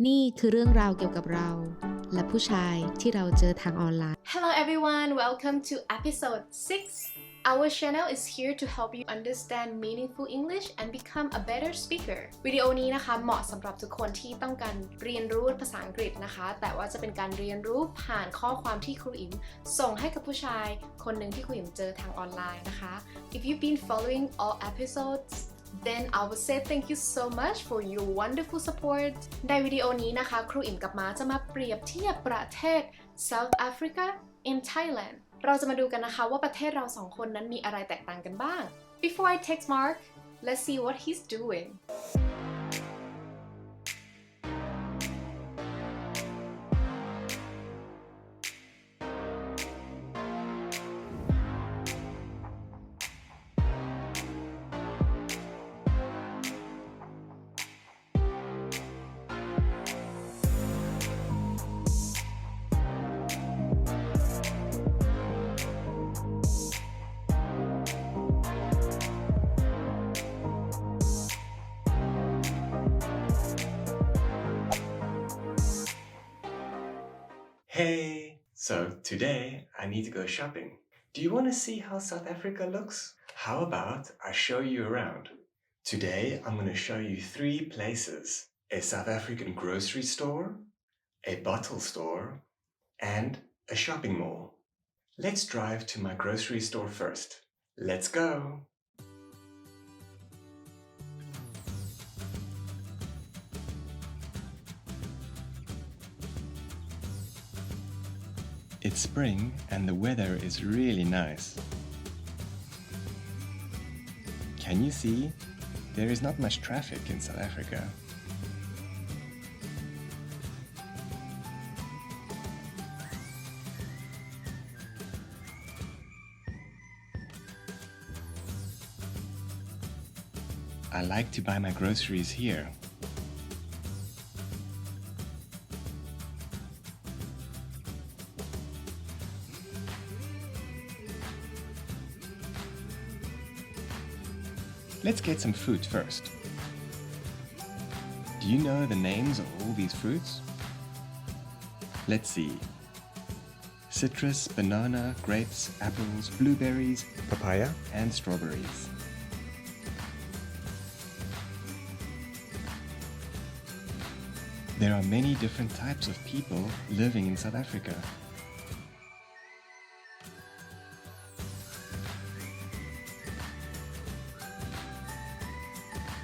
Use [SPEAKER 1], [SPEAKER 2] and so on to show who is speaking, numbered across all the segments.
[SPEAKER 1] นี่คือเรื่องราวเกี่ยวกับเราและผู้ชายที่เราเจอทางออนไลน์
[SPEAKER 2] Hello everyone, welcome to episode 6. Our channel is here to help you understand meaningful English and become a better speaker. วิดีโอนี้นะคะเหมาะสำหรับทุกคนที่ต้องการเรียนรู้ภาษาอังกฤษนะคะแต่ว่าจะเป็นการเรียนรู้ผ่านข้อความที่ครูอิ๋มส่งให้กับผู้ชายคนหนึ่งที่ครูอิ๋มเจอทางออนไลน์นะคะ If you've been following all episodes then I would say thank you so much for your wonderful support ในวิดีโอนี้นะคะครูอิ๋มกับม้าจะมาเปรียบเทียบประเทศ South Africa in Thailand เราจะมาดูกันนะคะว่าประเทศเราสองคนนั้นมีอะไรแตกต่างกันบ้าง Before I text Mark let's see what he's doing
[SPEAKER 3] Hey, so today I need to go shopping. Do you want to see how South Africa looks? How about I show you around? Today I'm going to show you 3 places. A South African grocery store, a bottle store, and a shopping mall. Let's drive to my grocery store first. Let's go! It's spring and the weather is really nice. Can you see? There is not much traffic in South Africa. I like to buy my groceries here. Let's get some fruit first. Do you know the names of all these fruits? Let's see. Citrus, banana, grapes, apples, blueberries, papaya, and strawberries. There are many different types of people living in South Africa.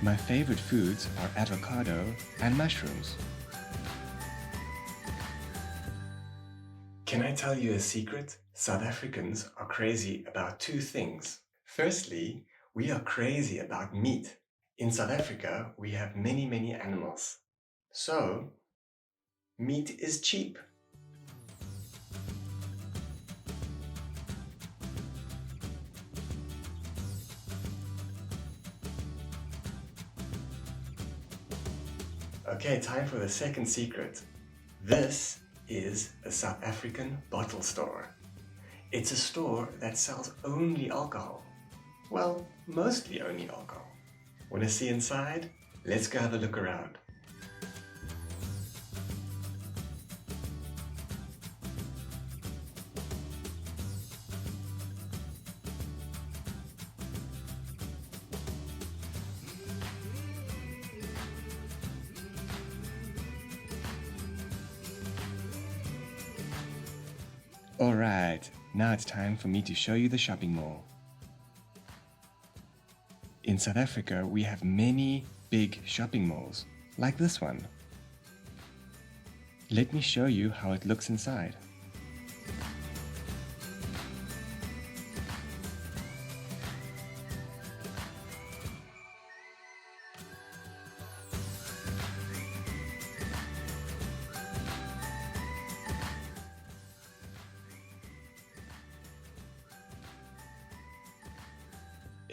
[SPEAKER 3] My favorite foods are avocado and mushrooms. Can I tell you a secret? South Africans are crazy about 2 things. Firstly, we are crazy about meat. In South Africa, we have many animals. So, meat is cheap. Okay, time for the second secret. This is a South African bottle store. It's a store that sells only alcohol. Well, mostly only alcohol. Want to see inside? Let's go have a look around. Alright, now it's time for me to show you the shopping mall. In South Africa, we have many big shopping malls, like this one. Let me show you how it looks inside.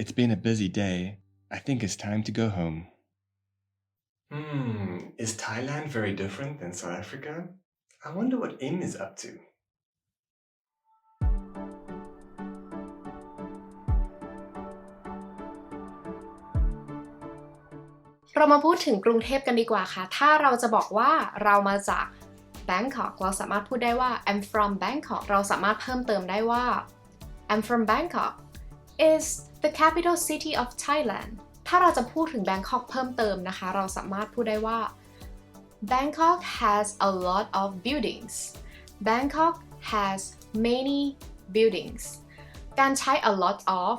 [SPEAKER 3] It's been a busy day. I think it's time to go home. Is Thailand very different than South Africa? I wonder what Im is up to.
[SPEAKER 2] เ เรามาพูดถึงกรุงเทพกันดีกว่าค่ะถ้าเราจะบอกว่าเรามาจาก Bangkok เราสามารถพูดได้ว่า I'm from Bangkok เราสามารถเพิ่มเติมได้ว่า I'm from Bangkok is the capital city of Thailand ถ้าเราจะพูดถึง Bangkok เพิ่มเติมนะคะเราสามารถพูดได้ว่า Bangkok has a lot of buildings Bangkok has many buildings การใช้ a lot of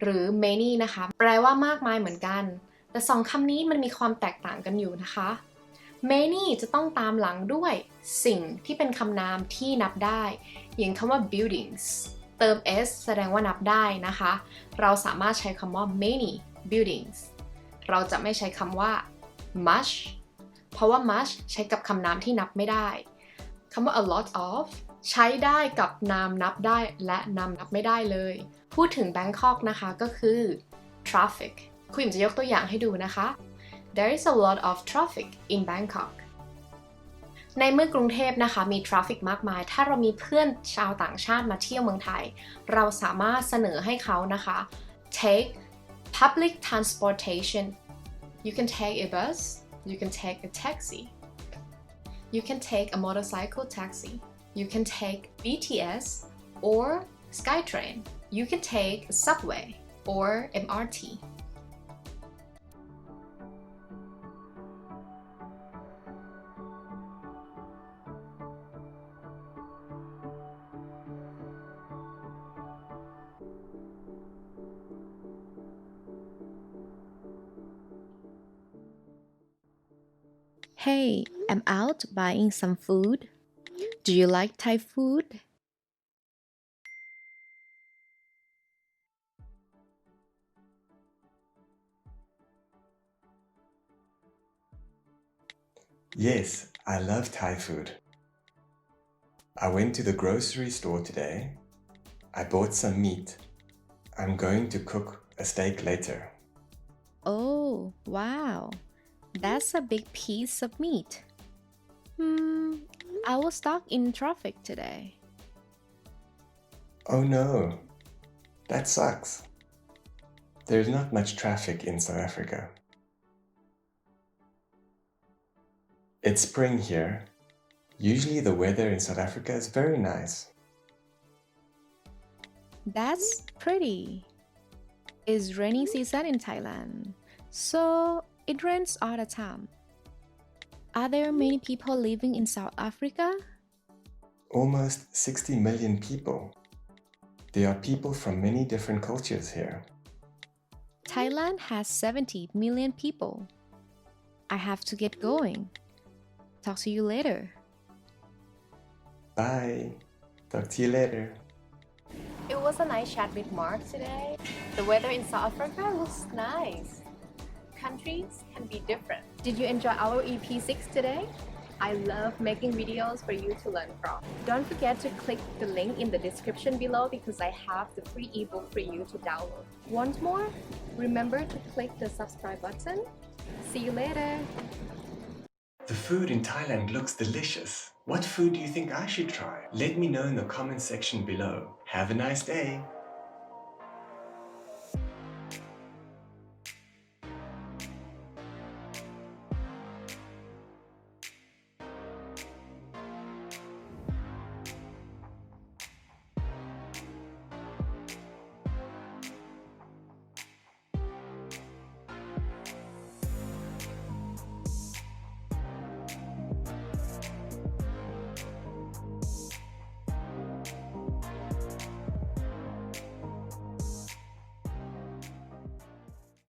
[SPEAKER 2] หรือ many นะคะแปลว่ามากมายเหมือนกันแต่สองคำนี้มันมีความแตกต่างกันอยู่นะคะ many จะต้องตามหลังด้วยสิ่งที่เป็นคำนามที่นับได้อย่างคำว่า buildings เติม s แสดงว่านับได้นะคะเราสามารถใช้คำว่า many buildings เราจะไม่ใช้คำว่า much เพราะว่า much ใช้กับคำนามที่นับไม่ได้คำว่า a lot of ใช้ได้กับนามนับได้และนามนับไม่ได้เลยพูดถึง Bangkok นะคะก็คือ traffic คุณจะยกตัวอย่างให้ดูนะคะ There is a lot of traffic in Bangkok ในเมื่อกรุงเทพนะคะมี traffic มากมายถ้าเรามีเพื่อนชาวต่างชาติมาเที่ยวเมืองไทยเราสามารถเสนอให้เขานะคะ take public transportation you can take a bus you can take a taxi you can take a motorcycle taxi you can take BTS or SkyTrain you can take a subway or MRT
[SPEAKER 1] Hey, I'm out buying some food. Do you like Thai food?
[SPEAKER 3] Yes, I love Thai food. I went to the grocery store today. I bought some meat. I'm going to cook a steak later.
[SPEAKER 1] Oh, wow. That's a big piece of meat. I was stuck in traffic today.
[SPEAKER 3] Oh no, that sucks. There's not much traffic in South Africa. It's spring here. Usually the weather in South Africa is very nice.
[SPEAKER 1] That's pretty. It's rainy season in Thailand, so it rains all the time. Are there many people living in South Africa?
[SPEAKER 3] Almost 60 million people. There are people from many different cultures here.
[SPEAKER 1] Thailand has 70 million people. I have to get going. Talk to you later.
[SPEAKER 3] Bye. Talk to you later.
[SPEAKER 2] It was a nice chat with Mark today. The weather in South Africa looks nice. Countries can be different. Did you enjoy our EP6 today? I love making videos for you to learn from. Don't forget to click the link in the description below because I have the free ebook for you to download. Want more? Remember to click the subscribe button. See you later.
[SPEAKER 3] The food in Thailand looks delicious. What food do you think I should try? Let me know in the comment section below. Have a nice day.